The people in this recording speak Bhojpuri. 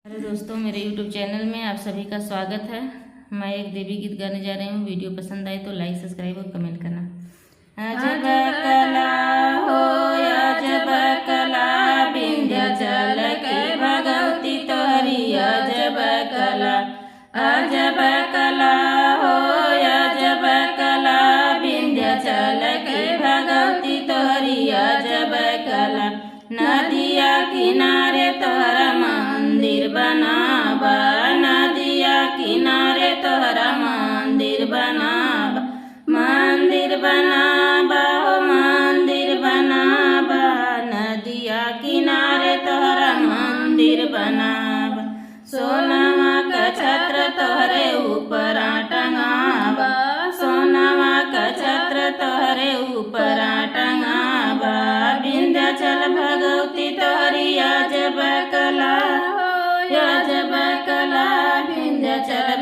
हेलो दोस्तों, मेरे YouTube चैनल में आप सभी का स्वागत है। मैं एक देवी गीत गाने जा रही हूँ। वीडियो पसंद आए तो लाइक, सब्सक्राइब और कमेंट करना। अजब कला हो अजब कला, विंध्याचल की भगवती तोहरी अजब कला। अजब कला हो अजब कला, विंध्याचल की भगवती तोहरी अजब कला। नदिया किनारे तोहरा मंदिर बनावा, नदिया किनारे तोहरा मंदिर बनावा। मंदिर बनावा हो मंदिर बनावा, नदिया किनारे तोहरा मंदिर बनावा। सोनावा का छत्र तोहरे ऊपर टंगावा, सोनावा का छत्र तोहरे ऊपर टंगावा। विंध्याचल भगवती तोहरी अजब कला हो अजब कला, विंध्याचल